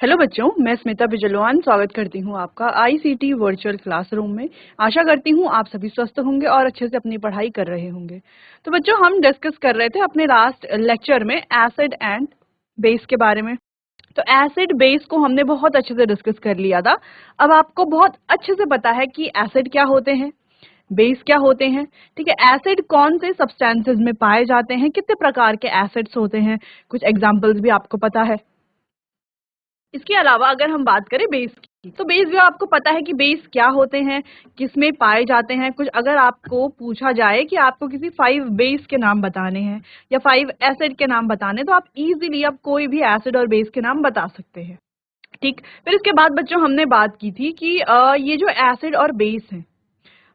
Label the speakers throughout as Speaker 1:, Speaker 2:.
Speaker 1: Hello बच्चों, मैं स्मिता बिजलवान स्वागत करती हूँ आपका आईसीटी वर्चुअल क्लासरूम में। आशा करती हूँ आप सभी स्वस्थ होंगे और अच्छे से अपनी पढ़ाई कर रहे होंगे। तो बच्चों, हम डिस्कस कर रहे थे अपने लास्ट लेक्चर में एसिड एंड बेस के बारे में। तो एसिड बेस को हमने बहुत अच्छे से डिस्कस कर लिया था। अब आपको बहुत अच्छे से पता है कि एसिड क्या होते हैं, बेस क्या होते हैं। ठीक है, एसिड कौन से सब्सटेंसेस में पाए जाते हैं, कितने प्रकार के एसिड्स होते हैं, कुछ एग्जाम्पल्स भी आपको पता है। इसके अलावा अगर हम बात करें बेस की, तो बेस भी आपको पता है कि बेस क्या होते हैं, किसमें पाए जाते हैं। कुछ अगर आपको पूछा जाए कि आपको किसी 5 बेस के नाम बताने हैं या 5 एसिड के नाम बताने, तो आप इजीली अब कोई भी एसिड और बेस के नाम बता सकते हैं। ठीक, फिर इसके बाद बच्चों हमने बात की थी कि ये जो एसिड और बेस है,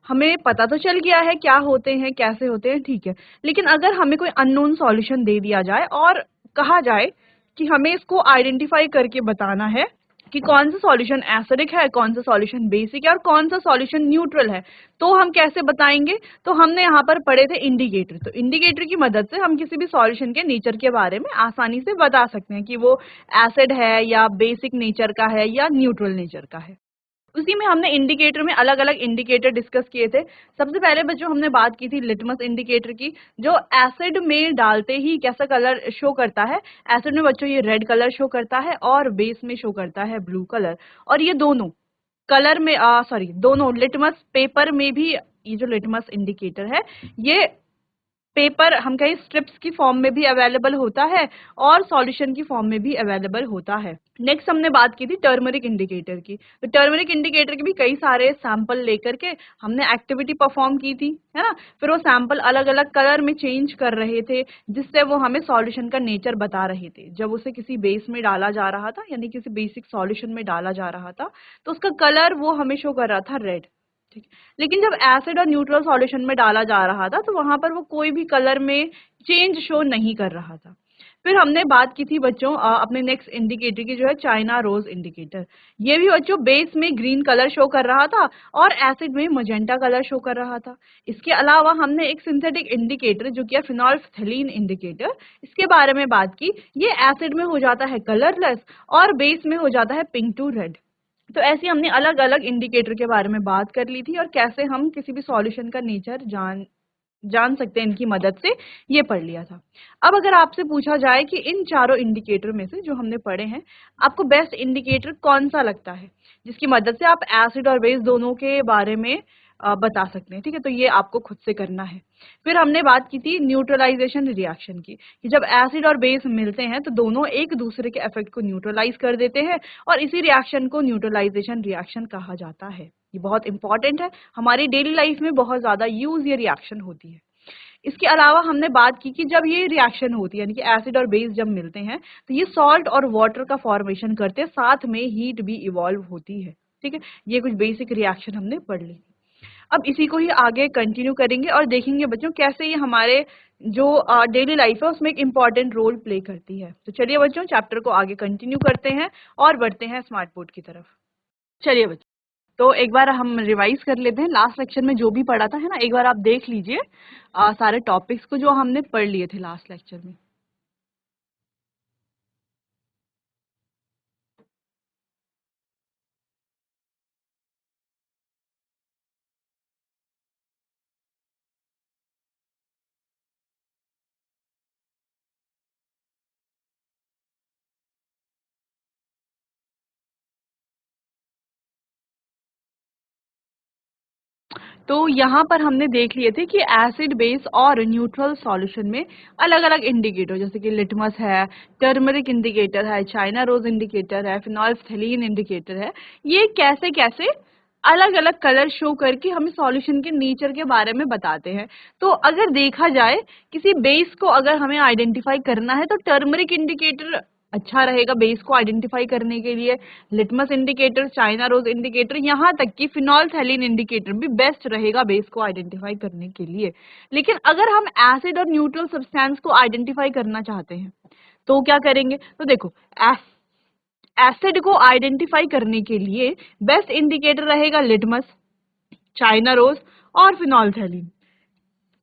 Speaker 1: हमें पता तो चल गया है क्या होते हैं, कैसे होते हैं, ठीक है। लेकिन अगर हमें कोई अननोन सॉल्यूशन दे दिया जाए और कहा जाए कि हमें इसको आइडेंटिफाई करके बताना है कि कौन सा सॉल्यूशन एसिडिक है, कौन सा सॉल्यूशन बेसिक है और कौन सा सॉल्यूशन न्यूट्रल है, तो हम कैसे बताएंगे। तो हमने यहाँ पर पढ़े थे इंडिकेटर। तो इंडिकेटर की मदद से हम किसी भी सॉल्यूशन के नेचर के बारे में आसानी से बता सकते हैं कि वो एसिड है या बेसिक नेचर का है या न्यूट्रल नेचर का है। उसी में हमने इंडिकेटर में अलग अलग इंडिकेटर डिस्कस किए थे। सबसे पहले बच्चों हमने बात की थी लिटमस इंडिकेटर की, जो एसिड में डालते ही कैसा कलर शो करता है। एसिड में बच्चों ये रेड कलर शो करता है और बेस में शो करता है ब्लू कलर। और ये दोनों कलर में दोनों लिटमस पेपर में भी, ये जो लिटमस इंडिकेटर है ये पेपर हम कहीं स्ट्रिप्स की फॉर्म में भी अवेलेबल होता है और सॉल्यूशन की फॉर्म में भी अवेलेबल होता है। नेक्स्ट हमने बात की थी टर्मरिक इंडिकेटर की। तो टर्मरिक इंडिकेटर के भी कई सारे सैंपल लेकर के हमने एक्टिविटी परफॉर्म की थी, है ना। फिर वो सैंपल अलग अलग कलर में चेंज कर रहे थे, जिससे वो हमें सॉल्यूशन का नेचर बता रहे थे। जब उसे किसी बेस में डाला जा रहा था, यानी किसी बेसिक सॉल्यूशन में डाला जा रहा था, तो उसका कलर वो हमें शो कर रहा था रेड। ठीक, लेकिन जब एसिड और न्यूट्रल सॉल्यूशन में डाला जा रहा था, तो वहां पर वो कोई भी कलर में चेंज शो नहीं कर रहा था। फिर हमने बात की थी बच्चों अपने नेक्स्ट इंडिकेटर की, जो है चाइना रोज इंडिकेटर। ये भी बच्चों बेस में ग्रीन कलर शो कर रहा था और एसिड में मजेंटा कलर शो कर रहा था। इसके अलावा हमने एक सिंथेटिक इंडिकेटर जो कि फिनोल्फथलीन इंडिकेटर, इसके बारे में बात की। ये एसिड में हो जाता है कलरलेस और बेस में हो जाता है पिंक टू रेड। तो ऐसी हमने अलग अलग इंडिकेटर के बारे में बात कर ली थी और कैसे हम किसी भी सॉल्यूशन का नेचर जान सकते हैं इनकी मदद से, ये पढ़ लिया था। अब अगर आपसे पूछा जाए कि इन चारों इंडिकेटर में से जो हमने पढ़े हैं, आपको बेस्ट इंडिकेटर कौन सा लगता है जिसकी मदद से आप एसिड और बेस दोनों के बारे में बता सकते हैं। ठीक है, तो ये आपको खुद से करना है। फिर हमने बात की थी न्यूट्रलाइजेशन रिएक्शन की, कि जब एसिड और बेस मिलते हैं तो दोनों एक दूसरे के इफेक्ट को न्यूट्रलाइज कर देते हैं और इसी रिएक्शन को न्यूट्रलाइजेशन रिएक्शन कहा जाता है। ये बहुत इंपॉर्टेंट है, हमारी डेली लाइफ में बहुत ज्यादा यूज ये रिएक्शन होती है। इसके अलावा हमने बात की कि जब ये रिएक्शन होती है, यानी कि एसिड और बेस जब मिलते हैं, तो ये सॉल्ट और वाटर का फॉर्मेशन करते हैं, साथ में हीट भी इवॉल्व होती है। ठीक है, ये कुछ बेसिक रिएक्शन हमने पढ़ ली। अब इसी को ही आगे कंटिन्यू करेंगे और देखेंगे बच्चों कैसे ये हमारे जो डेली लाइफ है उसमें एक इम्पॉर्टेंट रोल प्ले करती है। तो चलिए बच्चों, चैप्टर को आगे कंटिन्यू करते हैं और बढ़ते हैं स्मार्ट बोर्ड की तरफ। चलिए बच्चों, तो एक बार हम रिवाइज कर लेते हैं लास्ट लेक्चर में जो भी पढ़ा था, है ना। एक बार आप देख लीजिए सारे टॉपिक्स को जो हमने पढ़ लिए थे लास्ट लेक्चर में। तो यहाँ पर हमने देख लिए थे कि एसिड बेस और न्यूट्रल सॉल्यूशन में अलग अलग इंडिकेटर, जैसे कि लिटमस है, टर्मरिक इंडिकेटर है, चाइना रोज इंडिकेटर है, फिनोल्फथलीन इंडिकेटर है, ये कैसे कैसे अलग अलग कलर शो करके हमें सॉल्यूशन के नेचर के बारे में बताते हैं। तो अगर देखा जाए किसी बेस को अगर हमें आइडेंटिफाई करना है, तो टर्मरिक इंडिकेटर अच्छा रहेगा बेस को आइडेंटिफाई करने के लिए। Litmus indicator, china rose indicator, यहाँ तक कि फिनोल्फथलीन इंडिकेटर भी बेस्ट रहेगा बेस को आइडेंटिफाई करने के लिए। लेकिन अगर हम एसिड और न्यूट्रल सब्सटेंस को आइडेंटिफाई करना चाहते हैं, तो क्या करेंगे। तो देखो, एसिड को आइडेंटिफाई करने के लिए बेस्ट इंडिकेटर रहेगा लिटमस, चाइना रोज और फिनोल्फथलीन।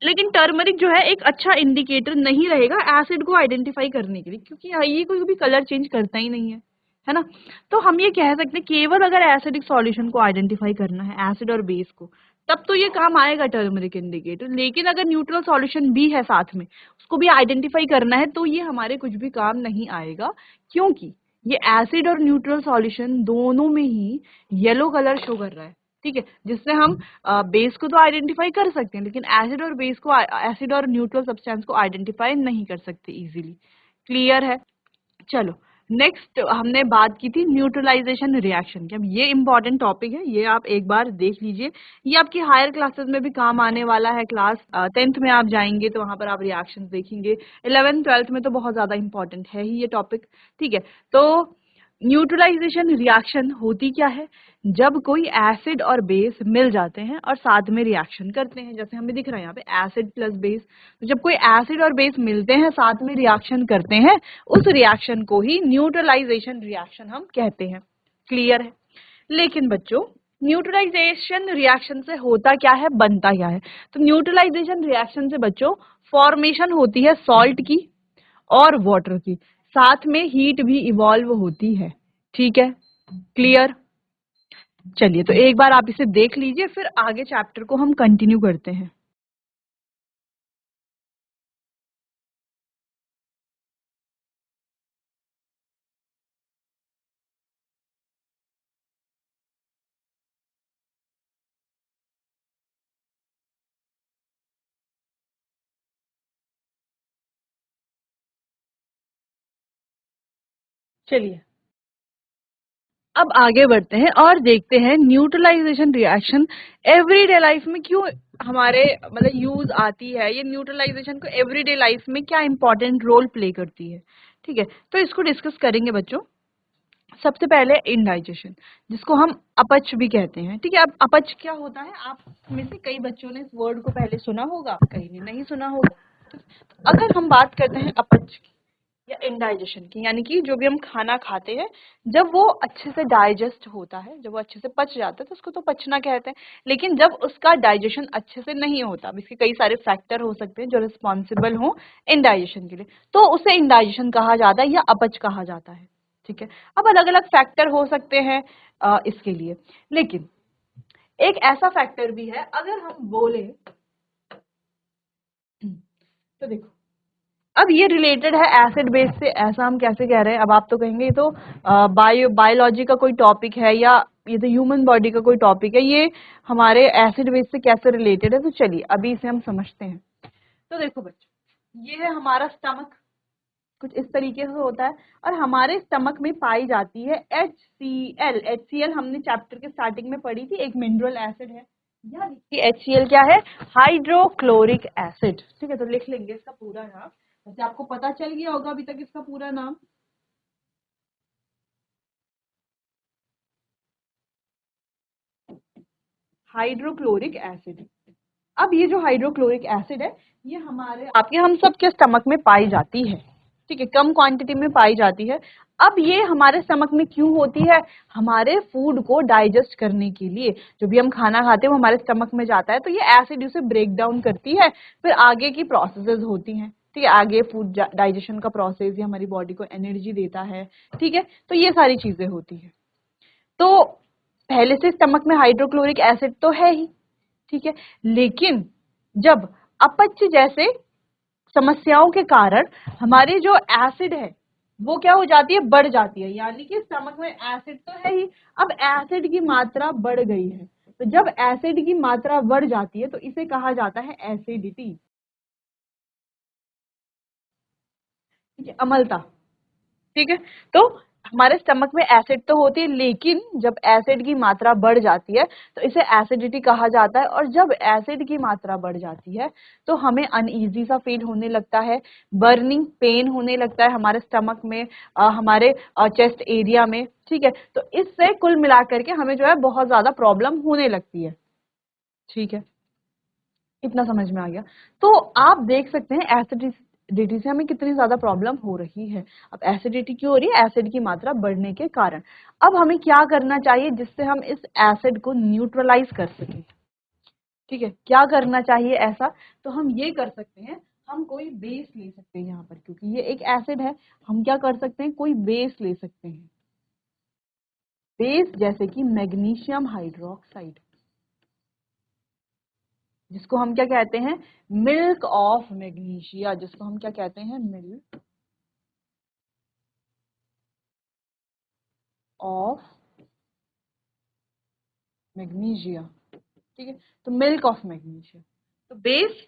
Speaker 1: लेकिन टर्मरिक जो है एक अच्छा इंडिकेटर नहीं रहेगा एसिड को आइडेंटिफाई करने के लिए, क्योंकि ये कोई भी कलर चेंज करता ही नहीं है। है ना। तो हम ये कह सकते हैं केवल अगर एसिडिक सॉल्यूशन को आइडेंटिफाई करना है, एसिड और बेस को, तब तो ये काम आएगा टर्मरिक इंडिकेटर। लेकिन अगर न्यूट्रल सॉल्यूशन भी है साथ में, उसको भी आइडेंटिफाई करना है, तो ये हमारे कुछ भी काम नहीं आएगा, क्योंकि ये एसिड और न्यूट्रल सॉल्यूशन दोनों में ही येलो कलर शो कर रहा है। ठीक है, जिससे हम बेस को तो आइडेंटिफाई कर सकते हैं, लेकिन एसिड और बेस को, एसिड और न्यूट्रल सब्सटेंस को आइडेंटिफाई नहीं कर सकते इजीली। क्लियर है? चलो, नेक्स्ट हमने बात की थी न्यूट्रलाइजेशन रिएक्शन की। अब ये इंपॉर्टेंट टॉपिक है, ये आप एक बार देख लीजिए, ये आपकी हायर क्लासेस में भी काम आने वाला है। क्लास 10th में आप जाएंगे तो वहां पर आप रिएक्शंस देखेंगे। 11th 12th में तो बहुत ज्यादा इंपॉर्टेंट है ही ये टॉपिक। ठीक है, तो न्यूट्रलाइजेशन रिएक्शन होती क्या है? जब कोई एसिड और बेस मिल जाते हैं और साथ में रिएक्शन करते हैं, जैसे हमें दिख रहा है यहाँ पे एसिड प्लस बेस। तो जब कोई एसिड और बेस मिलते हैं, साथ में रिएक्शन करते हैं, उस रिएक्शन को ही न्यूट्रलाइजेशन रिएक्शन हम कहते हैं। क्लियर है? लेकिन बच्चों, न्यूट्रलाइजेशन रिएक्शन से होता क्या है, बनता क्या है? तो न्यूट्रलाइजेशन रिएक्शन से बच्चों फॉर्मेशन होती है सॉल्ट की और वाटर की, साथ में हीट भी इवॉल्व होती है। ठीक है, क्लियर? चलिए, तो एक बार आप इसे देख लीजिए, फिर आगे चैप्टर को हम कंटिन्यू करते हैं। चलिए, अब आगे बढ़ते हैं और देखते हैं न्यूट्रलाइजेशन रिएक्शन एवरीडे लाइफ में क्यों हमारे मतलब यूज आती है। ये न्यूट्रलाइजेशन को एवरीडे लाइफ में क्या इंपॉर्टेंट रोल प्ले करती है। ठीक है, तो इसको डिस्कस करेंगे बच्चों। सबसे पहले इंडाइजेशन, जिसको हम अपच भी कहते हैं। ठीक है, अब अपच क्या होता है, आप में से कई बच्चों ने इस वर्ड को पहले सुना होगा, कई ने नहीं सुना होगा। अगर हम बात करते हैं अपच की या इंडाइजेशन की, यानी कि जो भी हम खाना खाते हैं, जब वो अच्छे से डाइजेस्ट होता है, जब वो अच्छे से पच जाता है, तो उसको तो पचना कहते हैं। लेकिन जब उसका डाइजेशन अच्छे से नहीं होता, अब इसके कई सारे फैक्टर हो सकते हैं जो रिस्पॉन्सिबल हो इंडाइजेशन के लिए, तो उसे इंडाइजेशन कहा जाता है या अपच कहा जाता है। ठीक है, अब अलग अलग फैक्टर हो सकते हैं इसके लिए, लेकिन एक ऐसा फैक्टर भी है, अगर हम बोले तो देखो, अब ये रिलेटेड है एसिड बेस से, ऐसा हम कैसे कह रहे हैं? अब आप तो कहेंगे ये तो बायोलॉजी का कोई टॉपिक है, या ये तो ह्यूमन बॉडी का कोई टॉपिक है, ये हमारे एसिड बेस से कैसे रिलेटेड है? तो चलिए अभी इसे हम समझते हैं। तो देखो बच्चों, ये है हमारा स्टमक, कुछ इस तरीके से होता है, और हमारे स्टमक में पाई जाती है HCl। HCl हमने चैप्टर के स्टार्टिंग में पढ़ी थी, एक मिनरल एसिड है। यहाँ देखिए HCl क्या है, हाइड्रोक्लोरिक एसिड। ठीक है, तो लिख लेंगे इसका पूरा नाम, वैसे आपको पता चल गया होगा अभी तक इसका पूरा नाम। Hydrochloric acid. अब ये जो हाइड्रोक्लोरिक एसिड है, ये हमारे आपके हम सब के स्टमक में पाई जाती है। ठीक है, कम क्वांटिटी में पाई जाती है। अब ये हमारे स्टमक में क्यों होती है? हमारे फूड को डाइजेस्ट करने के लिए, जो भी हम खाना खाते हैं वो हमारे स्टमक में जाता है, तो ये एसिड उसे ब्रेक डाउन करती है, फिर आगे की प्रोसेसेस होती हैं। ठीक है, आगे फूड डाइजेशन का प्रोसेस, ये हमारी बॉडी को एनर्जी देता है। ठीक है, तो ये सारी चीजें होती है। तो पहले से स्टमक में हाइड्रोक्लोरिक एसिड तो है ही। ठीक है, लेकिन जब अपच जैसे समस्याओं के कारण हमारी जो एसिड है वो क्या हो जाती है, बढ़ जाती है, यानी कि स्टमक में एसिड तो है ही, अब एसिड की मात्रा बढ़ गई है। तो जब एसिड की मात्रा बढ़ जाती है तो इसे कहा जाता है एसिडिटी। ठीक है, अम्लता। ठीक है, तो हमारे स्टमक में एसिड तो होती है, लेकिन जब एसिड की मात्रा बढ़ जाती है तो इसे एसिडिटी कहा जाता है। और जब एसिड की मात्रा बढ़ जाती है तो हमें अनईजी सा फील होने लगता है, बर्निंग पेन होने लगता है हमारे स्टमक में, हमारे चेस्ट एरिया में। ठीक है, तो इससे कुल मिलाकर के हमें जो है बहुत ज्यादा प्रॉब्लम होने लगती है। ठीक है, इतना समझ में आ गया। तो आप देख सकते हैं एसिडिटी से हमें कितनी ज्यादा प्रॉब्लम हो रही है। अब एसिडिटी क्यों हो रही है? एसिड की मात्रा बढ़ने के कारण। अब हमें क्या करना चाहिए जिससे हम इस एसिड को न्यूट्रलाइज कर सकें? ठीक है, क्या करना चाहिए ऐसा? तो हम ये कर सकते हैं, हम कोई बेस ले सकते हैं यहाँ पर, क्योंकि ये एक एसिड है, हम क्या कर सकते हैं, कोई बेस ले सकते हैं। बेस जैसे कि मैग्नीशियम हाइड्रोक्साइड, जिसको हम क्या कहते हैं, मिल्क ऑफ मैग्नीशिया, जिसको हम क्या कहते हैं, मिल्क ऑफ मैग्नीशिया। ठीक है, तो मिल्क ऑफ मैग्नीशिया। तो बेस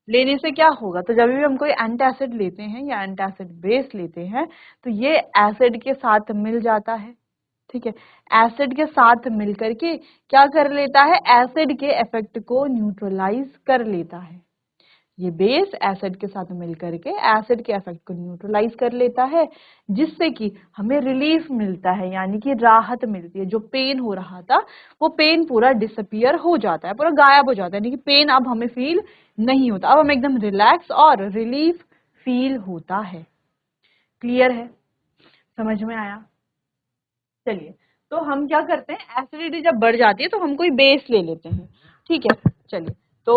Speaker 1: लेने से क्या होगा, तो जब भी हम कोई एंटासिड लेते हैं या एंटासिड बेस लेते हैं तो ये एसिड के साथ मिल जाता है। ठीक है, एसिड के साथ मिलकर के क्या कर लेता है, एसिड के इफेक्ट को न्यूट्रलाइज कर लेता है। ये बेस एसिड के साथ मिलकर के एसिड के इफेक्ट को न्यूट्रलाइज कर लेता है, जिससे कि हमें रिलीफ मिलता है, यानी कि राहत मिलती है। जो पेन हो रहा था वो पेन पूरा डिसअपियर हो जाता है, पूरा गायब हो जाता है, यानी कि पेन अब हमें फील नहीं होता, अब हमें एकदम रिलैक्स और रिलीफ फील होता है। क्लियर है, समझ में आया? चलिए, तो हम क्या करते हैं, एसिडिटी जब बढ़ जाती है तो हम कोई बेस ले लेते हैं। ठीक है, चलिए, तो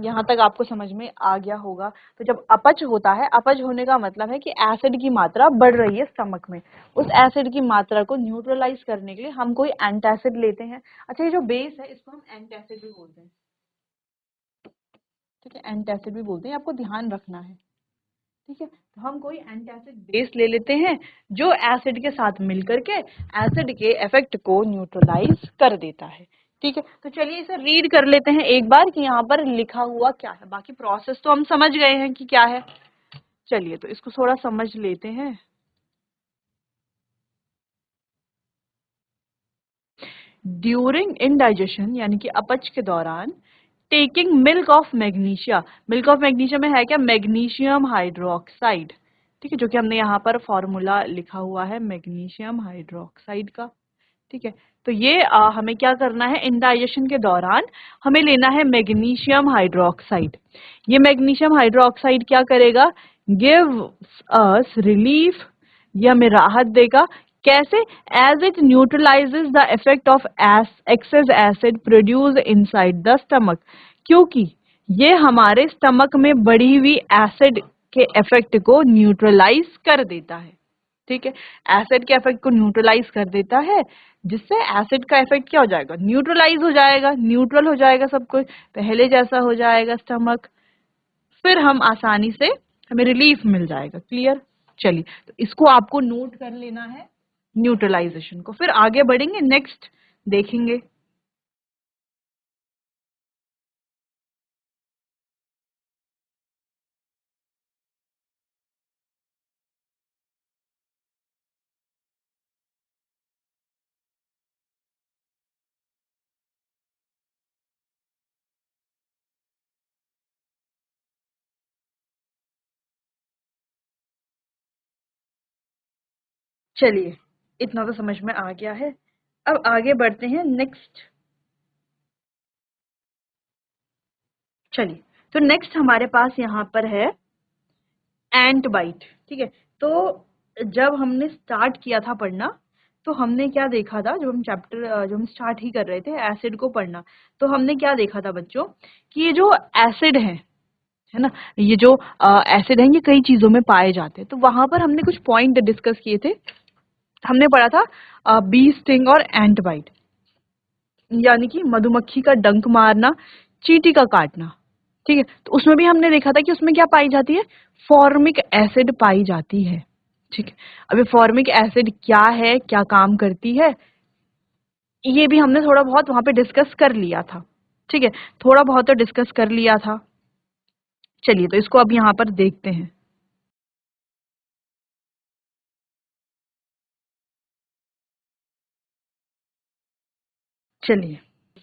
Speaker 1: यहाँ तक आपको समझ में आ गया होगा। तो जब अपच होता है, अपच होने का मतलब है कि एसिड की मात्रा बढ़ रही है स्टमक में, उस एसिड की मात्रा को न्यूट्रलाइज करने के लिए हम कोई एंटासिड लेते हैं। अच्छा, ये जो बेस है इसको हम एंटासिड भी बोलते हैं। ठीक है, एंटासिड भी बोलते हैं, आपको ध्यान रखना है। ठीक है, तो हम कोई एंटासिड बेस ले लेते हैं जो एसिड के साथ मिलकर के एसिड के इफेक्ट को न्यूट्रलाइज कर देता है। ठीक है, तो चलिए इसे रीड कर लेते हैं एक बार कि यहाँ पर लिखा हुआ क्या है। बाकी प्रोसेस तो हम समझ गए हैं कि क्या है। चलिए, तो इसको थोड़ा समझ लेते हैं। ड्यूरिंग इनडाइजेशन, यानी कि अपच के दौरान, taking milk of magnesia, milk of magnesia में है क्या, मैग्नीशियम हाइड्रोक्साइड। ठीक है, जो कि हमने यहाँ पर फॉर्मूला लिखा हुआ है मैग्नीशियम हाइड्रोक्साइड का। ठीक है, तो ये हमें क्या करना है, इंडाइजेशन के दौरान हमें लेना है मैग्नीशियम हाइड्रोक्साइड। ये मैग्नीशियम हाइड्रोक्साइड क्या करेगा, गिव अस रिलीफ, ये हमें राहत देगा। कैसे, as it neutralizes the effect of excess acid produce inside the stomach, क्योंकि ये हमारे स्टमक में बढ़ी हुई एसिड के इफेक्ट को न्यूट्रलाइज कर देता है। ठीक है, एसिड के इफेक्ट को न्यूट्रलाइज कर देता है, जिससे एसिड का इफेक्ट क्या हो जाएगा, न्यूट्रलाइज हो जाएगा, न्यूट्रल हो जाएगा, सब कुछ पहले जैसा हो जाएगा स्टमक। फिर हम आसानी से, हमें रिलीफ मिल जाएगा। क्लियर? चलिए, तो इसको आपको नोट कर लेना है, न्यूट्रलाइजेशन को। फिर आगे बढ़ेंगे, नेक्स्ट देखेंगे। चलिए, इतना तो समझ में आ गया है। अब आगे बढ़ते हैं नेक्स्ट। चलिए, तो नेक्स्ट हमारे पास यहाँ पर है एंट बाइट। ठीक है, तो जब हमने स्टार्ट किया था पढ़ना, तो हमने क्या देखा था, जब हम चैप्टर जब हम स्टार्ट ही कर रहे थे एसिड को पढ़ना, तो हमने क्या देखा था बच्चों, कि ये जो एसिड है ना, ये जो एसिड है, ये कई चीजों में पाए जाते हैं। तो वहां पर हमने कुछ पॉइंट डिस्कस किए थे। हमने पढ़ा था बी स्टिंग और एंट बाइट, यानी कि मधुमक्खी का डंक मारना, चींटी का काटना। ठीक है, तो उसमें भी हमने देखा था कि उसमें क्या पाई जाती है, फॉर्मिक एसिड पाई जाती है। ठीक है, अब ये फॉर्मिक एसिड क्या है, क्या काम करती है, ये भी हमने थोड़ा बहुत वहां पे डिस्कस कर लिया था। ठीक है, थोड़ा बहुत तो डिस्कस कर लिया था। चलिए, तो इसको अब यहाँ पर देखते हैं। चलिए,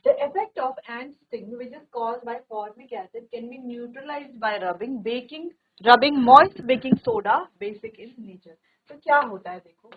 Speaker 1: the effect of ant sting, which is caused by formic acid, can be neutralized by rubbing moist baking soda, basic in nature। तो क्या होता है, देखो,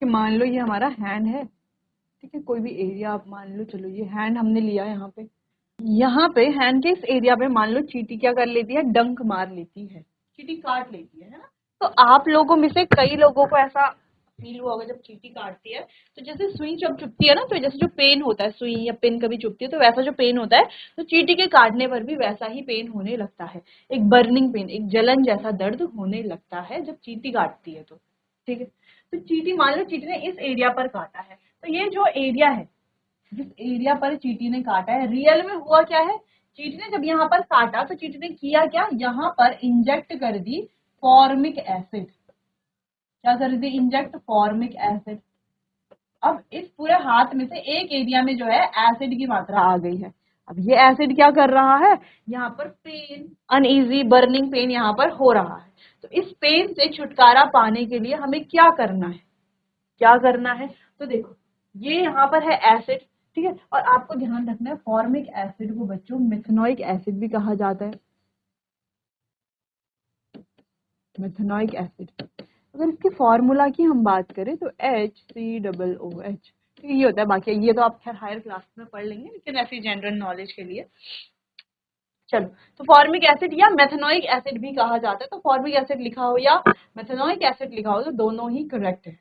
Speaker 1: कि मान लो ये हमारा हैंड है। ठीक है, कोई भी एरिया आप मान लो, चलो ये हैंड हमने लिया यहाँ पे हैंड के इस एरिया पे मान लो चींटी क्या कर लेती है, डंक मार लेती है, चींटी काट लेती है ना। तो आप लोगों में से कई लोगों को ऐसा फील हुआ होगा जब चींटी काटती है, तो जैसे सुई जब चुभती है ना, तो जैसे जो पेन होता है, सुई या पिन कभी चुभती है तो वैसा जो पेन होता है, तो चींटी के काटने पर भी वैसा ही पेन होने लगता है, एक बर्निंग पेन, एक जलन जैसा दर्द होने लगता है जब चींटी काटती है। तो ठीक है, तो चींटी मान लो चींटी ने इस एरिया पर काटा है, तो ये जो एरिया है, जिस एरिया पर चींटी ने काटा है, रियल में हुआ क्या है, चींटी ने जब यहाँ पर काटा तो चींटी ने किया क्या, यहाँ पर इंजेक्ट कर दी फॉर्मिक एसिड। क्या कर दी, इंजेक्ट फॉर्मिक एसिड। अब इस पूरे हाथ में से एक एरिया में जो है एसिड की मात्रा आ गई है। अब ये एसिड क्या कर रहा है, यहाँ पर पेन, अनईजी बर्निंग पेन यहाँ पर हो रहा है। तो इस पेन से छुटकारा पाने के लिए हमें क्या करना है, क्या करना है, तो देखो ये यहाँ पर है एसिड, ठीक है, और आपको ध्यान रखना है फॉर्मिक एसिड को बच्चों मेथनोइक एसिड भी कहा जाता है, मेथनोइक एसिड। अगर इसके फॉर्मूला की हम बात करें तो HCOOH, ठीक है, ये होता है। बाकी ये तो आप खैर हायर क्लास में पढ़ लेंगे, लेकिन ऐसी जनरल नॉलेज के लिए चलो, तो फॉर्मिक एसिड या मेथनोइक एसिड भी कहा जाता है। तो फॉर्मिक एसिड लिखा हो या मेथनोइक एसिड लिखा हो तो दोनों ही करेक्ट है।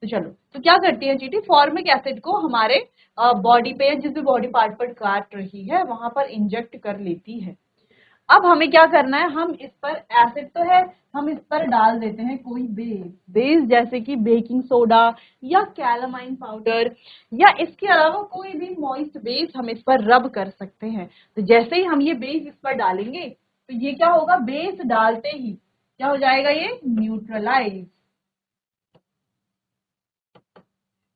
Speaker 1: तो चलो, तो क्या करती है चींटी, फॉर्मिक एसिड को हमारे बॉडी पे या जिस भी बॉडी पार्ट पर काट रही है वहां पर इंजेक्ट कर लेती है। अब हमें क्या करना है, हम इस पर एसिड तो है, हम इस पर डाल देते हैं कोई बेस, बेस जैसे कि बेकिंग सोडा या कैलामाइन पाउडर, या इसके अलावा कोई भी मॉइस्ट बेस हम इस पर रब कर सकते हैं। तो जैसे ही हम ये बेस इस पर डालेंगे तो ये क्या होगा, बेस डालते ही क्या हो जाएगा, ये न्यूट्रलाइज,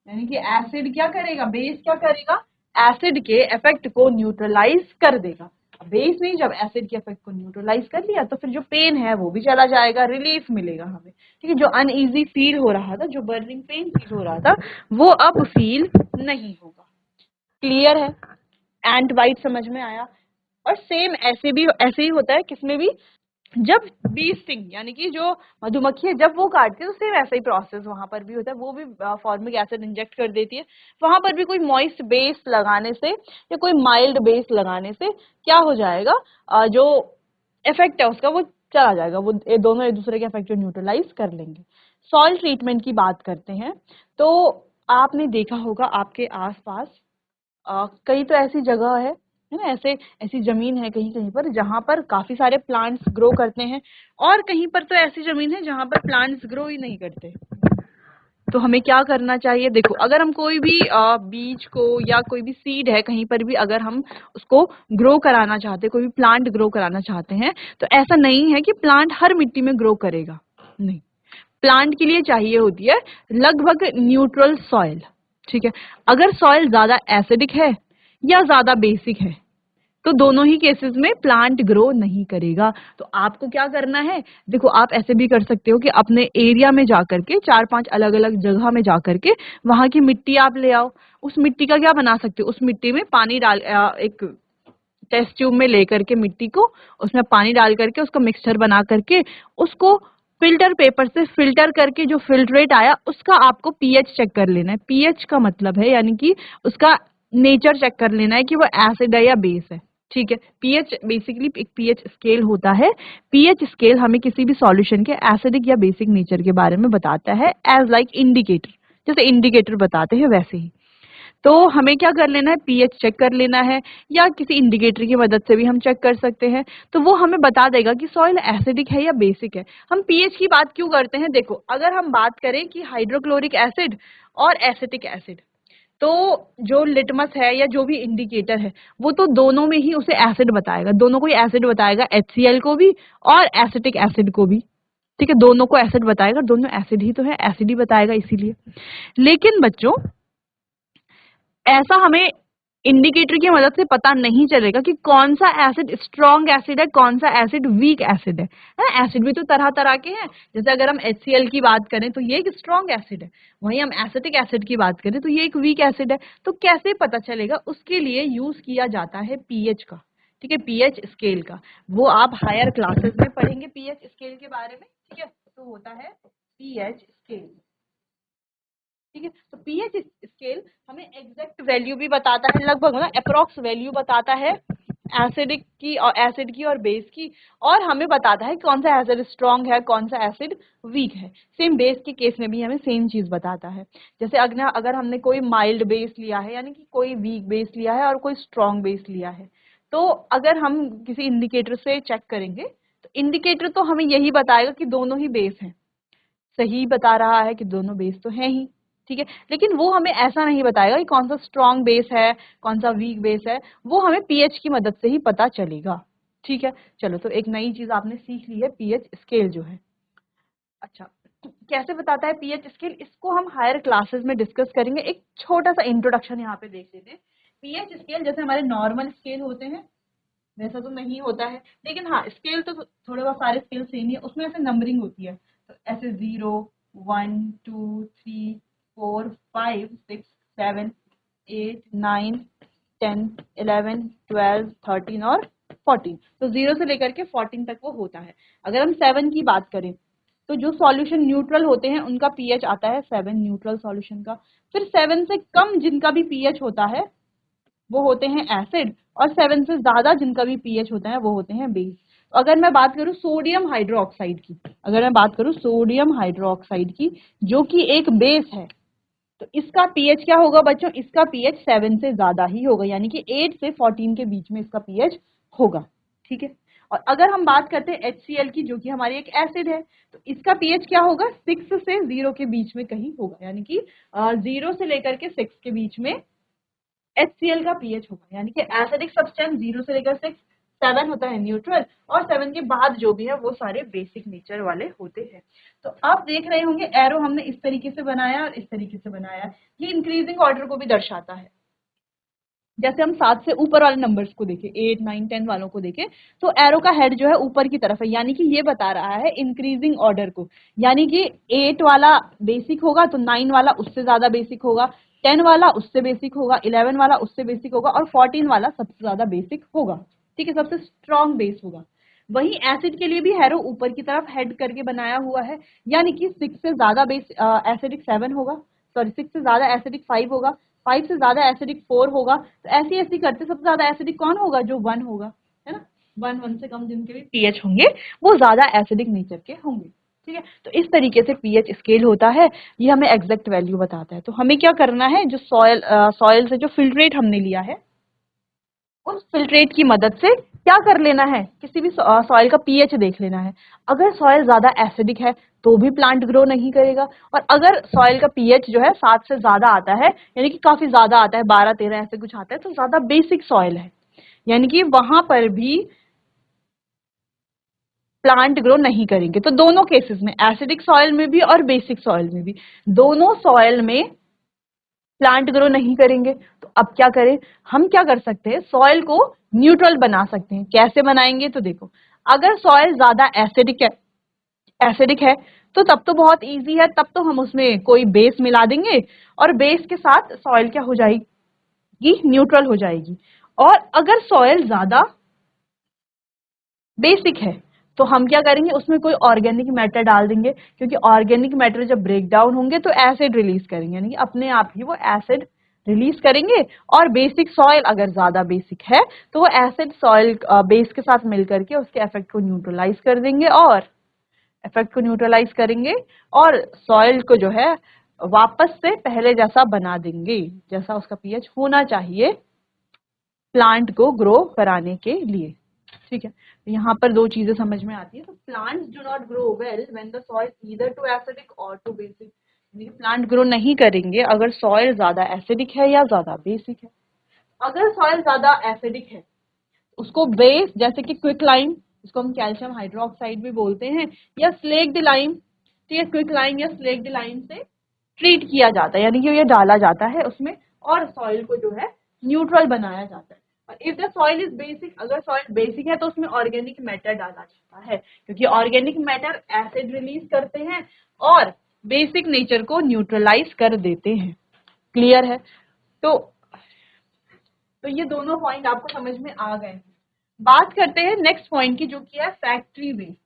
Speaker 1: यानी कि एसिड क्या करेगा, बेस क्या करेगा, एसिड के इफेक्ट को न्यूट्रलाइज कर देगा। बेस ने जब एसिड के इफेक्ट को न्यूट्रलाइज कर लिया तो फिर जो पेन है वो भी चला जाएगा, रिलीफ मिलेगा हमें, ठीक है। जो अनईजी फील हो रहा था, जो बर्निंग पेन फील हो रहा था, वो अब फील नहीं होगा। क्लियर है, एंट बाइट समझ में आया। और सेम ऐसे ही होता है किसमें भी, जब बी स्टिंग यानी कि जो मधुमक्खी है जब वो काटती है तो सेम ऐसा ही प्रोसेस वहां पर भी होता है, वो भी फॉर्मिक एसिड इंजेक्ट कर देती है। वहां पर भी कोई मॉइस्ट बेस लगाने से या कोई माइल्ड बेस लगाने से क्या हो जाएगा, जो इफेक्ट है उसका वो चला जाएगा, वो दोनों एक दूसरे के इफेक्ट को न्यूट्रलाइज कर लेंगे। सॉइल ट्रीटमेंट की बात करते हैं, तो आपने देखा होगा आपके आसपास कई तो ऐसी जगह है ना, ऐसे ऐसी जमीन है कहीं कहीं पर जहां पर काफी सारे प्लांट्स ग्रो करते हैं, और कहीं पर तो ऐसी जमीन है जहां पर प्लांट्स ग्रो ही नहीं करते। तो हमें क्या करना चाहिए, देखो अगर हम कोई भी बीज को या कोई भी सीड है कहीं पर भी अगर हम उसको ग्रो कराना चाहते हैं, कोई भी प्लांट ग्रो कराना चाहते हैं, तो ऐसा नहीं है कि प्लांट हर मिट्टी में ग्रो करेगा, नहीं। प्लांट के लिए चाहिए होती है लगभग न्यूट्रल सॉइल, ठीक है। अगर सॉइल ज्यादा एसिडिक है या ज्यादा बेसिक है तो दोनों ही केसेस में प्लांट ग्रो नहीं करेगा। तो आपको क्या करना है, देखो आप ऐसे भी कर सकते हो कि अपने एरिया में जाकर के 4-5 अलग अलग जगह में जाकर के वहां की मिट्टी आप ले आओ। उस मिट्टी का क्या बना सकते हो, उस मिट्टी में पानी डाल, एक टेस्ट ट्यूब में लेकर के मिट्टी को उसमें पानी डाल करके उसका मिक्सचर बना करके उसको फिल्टर पेपर से फिल्टर करके जो फिल्ट्रेट आया उसका आपको पीएच चेक कर लेना है। पीएच का मतलब है यानी कि उसका नेचर चेक कर लेना है कि वो एसिड है या बेस है, ठीक है। पीएच बेसिकली एक पीएच स्केल होता है। पीएच स्केल हमें किसी भी सॉल्यूशन के एसिडिक या बेसिक नेचर के बारे में बताता है, एज लाइक इंडिकेटर, जैसे इंडिकेटर बताते हैं वैसे ही। तो हमें क्या कर लेना है, पीएच चेक कर लेना है, या किसी इंडिकेटर की मदद से भी हम चेक कर सकते हैं। तो वो हमें बता देगा कि सॉइल एसिडिक है या बेसिक है। हम पीएच की बात क्यों करते हैं, देखो अगर हम बात करें कि हाइड्रोक्लोरिक एसिड और एसिटिक एसिड, तो जो लिटमस है या जो भी इंडिकेटर है वो तो दोनों में ही उसे एसिड बताएगा, दोनों को ही एसिड बताएगा, HCl को भी और एसिटिक एसिड को भी, ठीक है। दोनों को एसिड बताएगा, दोनों एसिड ही तो है, एसिड ही बताएगा इसीलिए। लेकिन बच्चों ऐसा हमें इंडिकेटर की मदद से पता नहीं चलेगा कि कौन सा एसिड स्ट्रॉन्ग एसिड है, कौन सा एसिड वीक एसिड है ना। एसिड भी तो तरह तरह के हैं, जैसे अगर हम HCl की बात करें तो ये एक स्ट्रॉन्ग एसिड है, वहीं हम एसिटिक एसिड की बात करें तो ये एक वीक एसिड है। तो कैसे पता चलेगा, उसके लिए यूज किया जाता है पीएच का, ठीक है, पीएच स्केल का। वो आप हायर क्लासेस में पढ़ेंगे पीएच स्केल के बारे में, ठीक है। तो होता है पीएच स्केल, ठीक है। तो पीएच स्केल हमें एग्जैक्ट वैल्यू भी बताता है, लगभग ना अप्रोक्स वैल्यू बताता है एसिड की और बेस की, और हमें बताता है कौन सा एसिड स्ट्रांग है, कौन सा एसिड वीक है। सेम बेस के केस में भी हमें सेम चीज बताता है। जैसे अगर हमने कोई माइल्ड बेस लिया है, यानी कि कोई वीक बेस लिया है और कोई स्ट्रांग बेस लिया है, तो अगर हम किसी इंडिकेटर से चेक करेंगे तो इंडिकेटर तो हमें यही बताएगा कि दोनों ही बेस हैं, सही बता रहा है कि दोनों बेस तो हैं ही, ठीक है। लेकिन वो हमें ऐसा नहीं बताएगा कि कौन सा स्ट्रॉन्ग बेस है, कौन सा वीक बेस है, वो हमें पीएच की मदद से ही पता चलेगा, ठीक है। चलो, तो एक नई चीज आपने सीख ली है, पीएच स्केल जो है। अच्छा, कैसे बताता है पीएच स्केल, इसको हम हायर क्लासेस में डिस्कस करेंगे। एक छोटा सा इंट्रोडक्शन यहाँ पे देख लेते हैं। पीएच स्केल जैसे हमारे नॉर्मल स्केल होते हैं वैसा तो नहीं होता है, लेकिन हाँ स्केल तो थोड़े बहुत सारे स्केल सेम ही है, उसमें ऐसे नंबरिंग होती है। तो ऐसे 0, 1, 2, 3, 4, 5, 6, 7, 8, 9, 10, 11, 12, 13 और 14। तो 0 से लेकर के 14 तक वो होता है। अगर हम 7 की बात करें तो जो सॉल्यूशन न्यूट्रल होते हैं उनका पीएच आता है 7 न्यूट्रल सॉल्यूशन का। फिर 7 से कम जिनका भी पीएच होता है वो होते हैं एसिड, और 7 से ज्यादा जिनका भी पीएच होता है वो होते हैं बेस। तो अगर मैं बात करूं सोडियम हाइड्रोक्साइड की, अगर मैं बात करूं सोडियम हाइड्रोक्साइड की जो कि एक बेस है, तो इसका पीएच क्या होगा बच्चों, इसका पीएच 7 से ज्यादा ही होगा, यानी कि 8 से 14 के बीच में इसका पीएच होगा, ठीक है। और अगर हम बात करते हैं HCl की जो कि हमारी एक एसिड है, तो इसका पीएच क्या होगा, 6 से 0 के बीच में कहीं होगा, यानी कि 0 से लेकर के 6 के बीच में HCl का पीएच होगा। यानी कि एसिडिक सब्सटेंस 0 से लेकर 6, 7 होता है न्यूट्रल, और 7 के बाद जो भी है वो सारे बेसिक नेचर वाले होते हैं। तो आप देख रहे होंगे एरो हमने इस तरीके से बनाया और इस तरीके से बनाया, ये इंक्रीजिंग ऑर्डर को भी दर्शाता है। जैसे हम 7 से ऊपर वाले नंबर्स को देखें, 8, 9, 10 वालों को देखें, तो एरो का हेड जो है ऊपर की तरफ है, यानी कि ये बता रहा है इंक्रीजिंग ऑर्डर को। यानी कि 8 वाला बेसिक होगा तो 9 वाला उससे ज्यादा बेसिक होगा, 10 वाला उससे बेसिक होगा, 11 वाला उससे बेसिक होगा, और 14 वाला सबसे ज्यादा बेसिक होगा, ठीक है, सबसे स्ट्रॉन्ग बेस होगा। वही एसिड के लिए भी हैरो ऊपर की तरफ हेड करके बनाया हुआ है, यानी कि 6 से ज्यादा बेस एसिडिक 7 होगा, सॉरी 6 से ज्यादा एसिडिक 5 होगा, 5 से ज्यादा एसिडिक 4 होगा। तो ऐसी ऐसी करते सबसे ज्यादा एसिडिक कौन होगा, जो 1 होगा, है ना। 1 से कम जिनके भी पीएच होंगे वो ज्यादा एसिडिक नेचर के होंगे, ठीक है। तो इस तरीके से पीएच स्केल होता है, ये हमें एग्जैक्ट वैल्यू बताता है। तो हमें क्या करना है, जो सॉइल से जो फिल्ट्रेट हमने लिया है उस फिल्ट्रेट की मदद से क्या कर लेना है, किसी भी सॉइल का पीएच देख लेना है। अगर सॉइल ज्यादा एसिडिक है तो भी प्लांट ग्रो नहीं करेगा, और अगर सॉइल का पीएच जो है 7 से ज्यादा आता है, यानी कि काफी ज्यादा आता है, 12, 13 ऐसे कुछ आता है, तो ज्यादा बेसिक सॉइल है, यानी कि वहां पर भी प्लांट ग्रो नहीं करेंगे। तो दोनों केसेस में, एसिडिक सॉइल में भी और बेसिक सॉइल में भी, दोनों सॉइल में प्लांट ग्रो नहीं करेंगे। तो अब क्या करें, हम क्या कर सकते हैं, सॉइल को न्यूट्रल बना सकते हैं। कैसे बनाएंगे, तो देखो, अगर सॉइल ज्यादा एसिडिक है तो तब तो बहुत इजी है, तब तो हम उसमें कोई बेस मिला देंगे और बेस के साथ सॉइल क्या हो जाएगी, न्यूट्रल हो जाएगी। और अगर सॉइल ज्यादा बेसिक है तो हम क्या करेंगे, उसमें कोई ऑर्गेनिक मैटर डाल देंगे, क्योंकि ऑर्गेनिक मैटर जब ब्रेक डाउन होंगे तो एसिड रिलीज करेंगे, यानी कि अपने आप ही वो एसिड रिलीज करेंगे। और बेसिक सॉइल अगर ज्यादा बेसिक है तो वो एसिड सॉइल बेस के साथ मिलकर के उसके इफेक्ट को न्यूट्रलाइज कर देंगे, और इफेक्ट को न्यूट्रलाइज करेंगे और सॉइल को जो है वापस से पहले जैसा बना देंगे, जैसा उसका पीएच होना चाहिए प्लांट को ग्रो कराने के लिए, ठीक है। तो यहाँ पर दो चीजें समझ में आती है। तो plants do not grow well when the soil either too acidic और टू बेसिक, यानी प्लांट ग्रो नहीं करेंगे अगर सॉइल ज्यादा एसिडिक है या ज्यादा बेसिक है। अगर सॉइल ज्यादा एसिडिक है उसको बेस, जैसे कि क्विक लाइम, इसको हम कैल्शियम हाइड्रोक्साइड भी बोलते हैं, या स्लेक्ड लाइम, ठीक है, क्विक लाइम या स्लेक्ड लाइम से ट्रीट किया जाता है, यानी कि ये डाला जाता है उसमें और सॉइल को जो है न्यूट्रल बनाया जाता है। और if the soil is basic, अगर सॉइल बेसिक है तो उसमें ऑर्गेनिक मैटर डाला जाता है, क्योंकि ऑर्गेनिक मैटर एसिड रिलीज करते हैं और बेसिक नेचर को न्यूट्रलाइज कर देते हैं। क्लियर है। तो ये दोनों पॉइंट आपको समझ में आ गए। बात करते हैं नेक्स्ट पॉइंट की, जो कि है फैक्ट्री वेस्ट।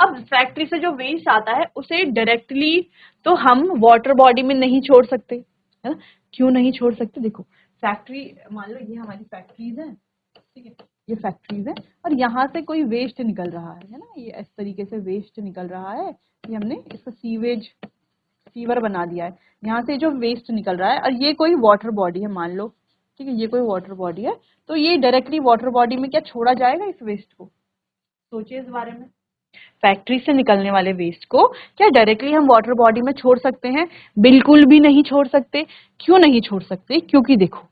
Speaker 1: अब फैक्ट्री से जो वेस्ट आता है उसे डायरेक्टली तो हम वाटर बॉडी में नहीं छोड़ सकते, है ना। क्यों नहीं छोड़ सकते, देखो फैक्ट्री, मान लो ये हमारी फैक्ट्रीज है, ठीक है, ये फैक्ट्रीज है और यहाँ से कोई वेस्ट निकल रहा है ना, ये इस तरीके से वेस्ट निकल रहा है, ये हमने इसका सीवर बना दिया है, यहाँ से जो वेस्ट निकल रहा है और ये कोई वाटर बॉडी है मान लो, ठीक है, ये कोई वाटर बॉडी है, तो ये डायरेक्टली वाटर बॉडी में क्या छोड़ा जाएगा इस वेस्ट को, सोचिए इस बारे में। फैक्ट्री से निकलने वाले वेस्ट को क्या डायरेक्टली हम वाटर बॉडी में छोड़ सकते हैं, बिल्कुल भी नहीं छोड़ सकते। क्यों नहीं छोड़ सकते, क्योंकि देखो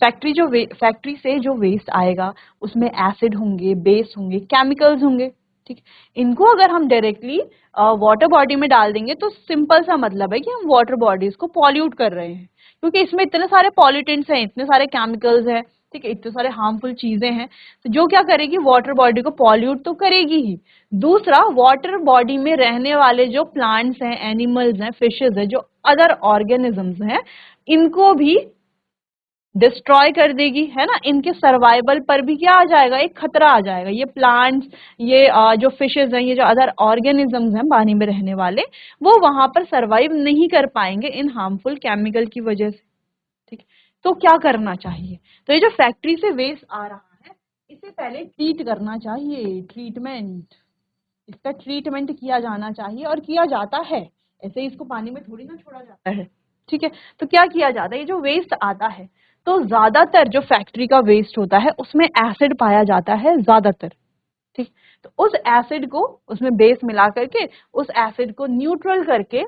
Speaker 1: फैक्ट्री से जो वेस्ट आएगा उसमें एसिड होंगे, बेस होंगे, केमिकल्स होंगे, ठीक। इनको अगर हम डायरेक्टली वाटर बॉडी में डाल देंगे तो सिंपल सा मतलब है कि हम वाटर बॉडीज को पॉल्यूट कर रहे हैं, क्योंकि इसमें इतने सारे पॉल्यूटेंट्स हैं, इतने सारे केमिकल्स हैं, ठीक है, इतने सारे हार्मफुल चीजें हैं, तो जो क्या करेगी वाटर बॉडी को पॉल्यूट तो करेगी ही। दूसरा, वाटर बॉडी में रहने वाले जो प्लांट्स हैं, एनिमल्स हैं, फिशेज हैं, जो अदर ऑर्गेनिजम्स हैं, इनको भी डिस्ट्रॉय कर देगी, है ना। इनके सर्वाइवल पर भी क्या आ जाएगा, एक खतरा आ जाएगा। ये प्लांट्स, ये जो फिशेज हैं, ये जो अदर ऑर्गेनिजम्स हैं पानी में रहने वाले, वो वहां पर सर्वाइव नहीं कर पाएंगे इन हार्मफुल केमिकल की वजह से, ठीक। तो क्या करना चाहिए, तो ये जो फैक्ट्री से वेस्ट आ रहा है इसे पहले ट्रीट करना चाहिए, ट्रीटमेंट, इसका ट्रीटमेंट किया जाना चाहिए और किया जाता है, ऐसे ही इसको पानी में थोड़ी ना छोड़ा जाता है, ठीक है। तो क्या किया जाता है, ये जो वेस्ट आता है तो ज्यादातर जो फैक्ट्री का वेस्ट होता है उसमें एसिड पाया जाता है ज्यादातर, ठीक। तो उस एसिड को उसमें बेस मिला करके उस एसिड को न्यूट्रल करके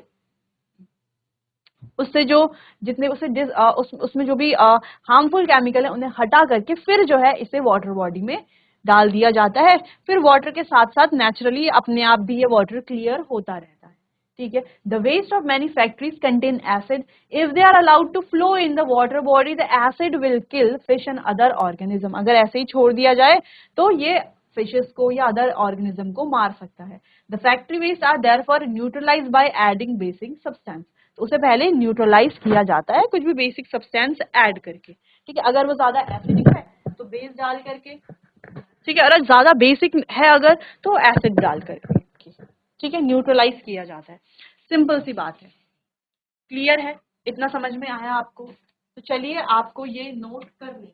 Speaker 1: उससे जो जितने उसमें जो भी हार्मफुल केमिकल है उन्हें हटा करके फिर जो है इसे वाटर बॉडी में डाल दिया जाता है। फिर वाटर के साथ साथ नेचुरली अपने आप भी ये वाटर क्लियर होता रहता है, ठीक है। The waste of many factories contain acid, if they are allowed to flow in the water body the acid will kill fish and other organism. अगर ऐसे ही छोड़ दिया जाए तो ये फिशेस को या अदर ऑर्गेनिज्म को मार सकता है। The factory waste are therefore neutralize by adding basic substance, उसे पहले न्यूट्रलाइज किया जाता है कुछ भी बेसिक सब्सटेंस ऐड करके, ठीक है। अगर वो ज्यादा एसिडिक है तो बेस डाल करके, ठीक है, अगर ज्यादा बेसिक है अगर तो एसिड डाल करके, ठीक है, न्यूट्रलाइज किया जाता है। सिंपल सी बात है, क्लियर है, इतना समझ में आया आपको, तो चलिए आपको ये नोट कर लें।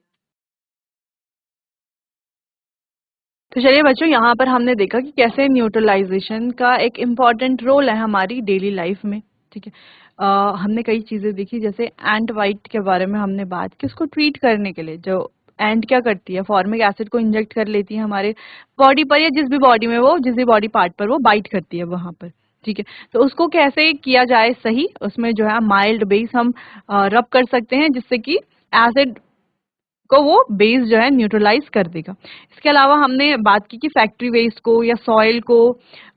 Speaker 1: तो चलिए बच्चों, यहाँ पर हमने देखा कि कैसे न्यूट्रलाइजेशन का एक इम्पॉर्टेंट रोल है हमारी डेली लाइफ में, ठीक है। हमने कई चीज़ें देखी, जैसे एंट वाइट के बारे में हमने बात की, उसको ट्रीट करने के लिए जो एंट क्या करती है, फॉर्मिक एसिड को इंजेक्ट कर लेती है हमारे बॉडी पर या जिस भी बॉडी में वो, जिस भी बॉडी पार्ट पर वो बाइट करती है वहां पर, ठीक है। तो उसको कैसे किया जाए सही, उसमें जो है माइल्ड बेस हम रब कर सकते हैं जिससे कि एसिड को वो बेस जो है न्यूट्रलाइज कर देगा। इसके अलावा हमने बात की कि फैक्ट्री वेस्ट को या सॉइल को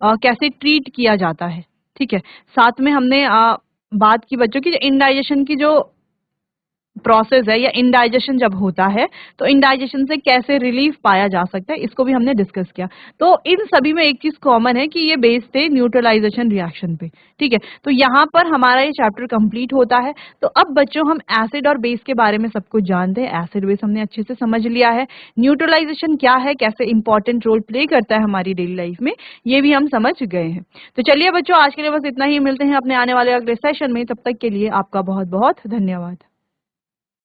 Speaker 1: कैसे ट्रीट किया जाता है, ठीक है। साथ में हमने बात की बच्चों की इनडाइजेशन की जो प्रोसेस है या इनडाइजेशन जब होता है तो इनडाइजेशन से कैसे रिलीफ पाया जा सकता है, इसको भी हमने डिस्कस किया। तो इन सभी में एक चीज कॉमन है कि ये बेस थे न्यूट्रलाइजेशन रिएक्शन पे, ठीक है। तो यहाँ पर हमारा ये चैप्टर कंप्लीट होता है। तो अब बच्चों हम एसिड और बेस के बारे में सब कुछ जानते हैं, एसिड बेस हमने अच्छे से समझ लिया है, न्यूट्रलाइजेशन क्या है, कैसे इंपॉर्टेंट रोल प्ले करता है हमारी डेली लाइफ में, ये भी हम समझ गए हैं। तो चलिए बच्चों, आज के लिए बस इतना ही, मिलते हैं अपने आने वाले अगले सेशन में, तब तक के लिए आपका बहुत बहुत धन्यवाद।